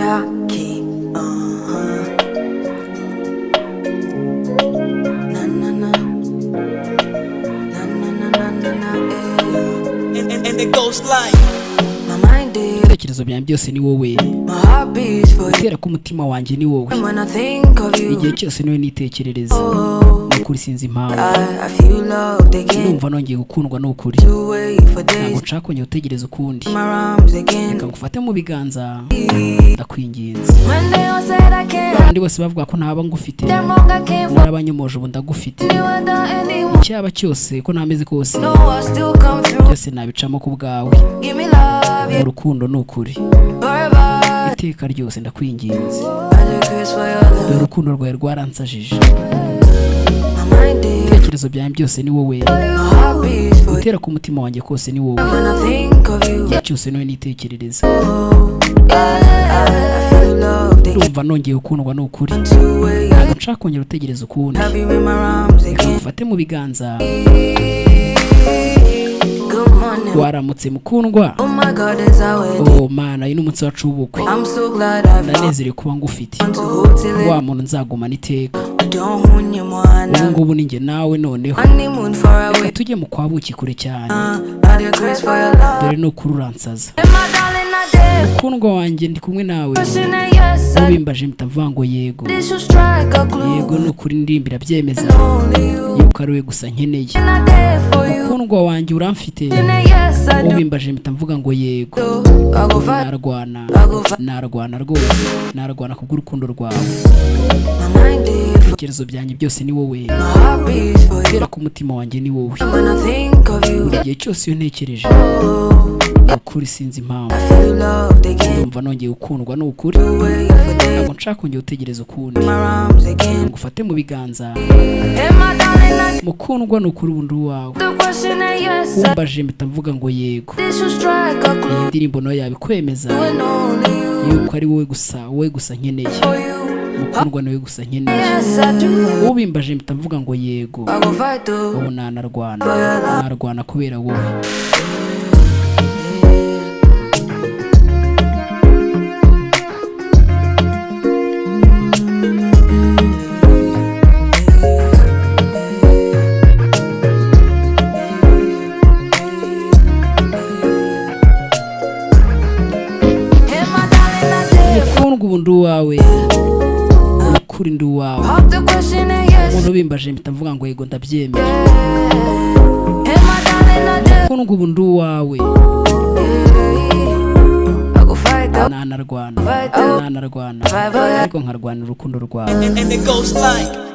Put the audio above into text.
Jackie, na na na, na na na na na na, and the ghost line. my mind is, ibitekerezo byanjye byose ni wowe, my heart beats for you. gutera k'umutima wanjye ni wowe, And when I think of you, igihe cyose niwe nitekerereza, nukuri sinzi impamvu, I feel loved again. ndumva nongeye gukundwa nukuri, To wait for ntabwo days, nshaka kongera utegereza ukundi, my arms again. reka ngufate mu biganza ndakwinginze. When they all said I can't, abandi bose bavuga ko ntaba ngufite, them wrong, I can't narabanyomoje ubu ndagufite, find you under anyone. icyaba cyose ko nameze kose No, I still come through. byose nabicamo ku bwawe, Give me love, yeah, urukundo nukuri, forever. iteka ryose ndakwinginze, I just wish for your love. dore urukundo rwawe rwaransajije, My mind is, ibitekerezo byanjye byose ni wowe, my heart beats for you. gutera k'umutima wanjye kose ni wowe, When I think of you, igihe cyose niwe nitekerereza, I feel loved again. ndumva nongeye gukundwa nukuri, To wait, ntabwo nshaka kongera utegereza ukundi, I'll be in my arms reka again. ngufate mu biganza. Good morning. waramutse mukundwa, Oh my God, it's our wedding. oh mana uyu ni umunsi wacu w'ubukwe, I'm so glad I found ndanezerewe kuba ngufite, to hold till wa it. muntu nzagumana iteka, Don't own your ubu man. ngubu ni njye nawe noneho, Honeymoon far reka away. tujye mu kwa buki kure cyane, Not your grace for your love. dore nukuri uransaza, And my darling, I did. mukundwa wanjye ndi kumwe nawe, Pushing it, yes, I ubimbaje mpita mvuga ngo yego, did. You strike a clue. yego nukuri ndimbira byemeza Only you. yuko ari we gusa nkeneye, And I did for you. mukundwa wanjye uramfite, And yes, I do. ubimbaje mpita mvuga ngo yego, I go fight. narwana, narwana rwose, narwana kubw'urukundo rwawe, My mind is. ibitekerezo byanjye byose ni wowe, My heart beats for you. gutera k'umutima wanjye ni wowe, When I think of you, buri gihe cyose iyo ntekereje ukuri sinzi impamvu, I feel loved again. ndumva nongeye gukundwa nukuri, To wait for days, ntabwo nshaka kongera utegereza ukundi, my arms again. ngufate mu biganza. And my darling, I mukundwa nukuri ubundi uwawe, the question is yes, I wumbaje mpita mvuga ngo yego, did. You strike a iyi clue. ndirimbo nayo yabikwemeza And only you. yuko ari wowe gusa, wowe gusa nkeneye, For you. mukundwa niwe gusa nkeneye, Yes, I do. ubimbaje mpita mvuga ngo yego, I go fight though. ubu nanarwana, narwana kubera wowe. And my darling, I did. mukundwa ubu ndi uwawe, ukuri ndi uwawe, Pop the question and yes. umuntu ubimbaje mpita mvuga ngo yego ndabyemera, And my darling, I did. mukundwa ubu ndi uwawe, I go fight though. nanarwana, Fight though. nanarwana, Fight for you. ariko nkarwanira urukundo rwawe. And the ghost line.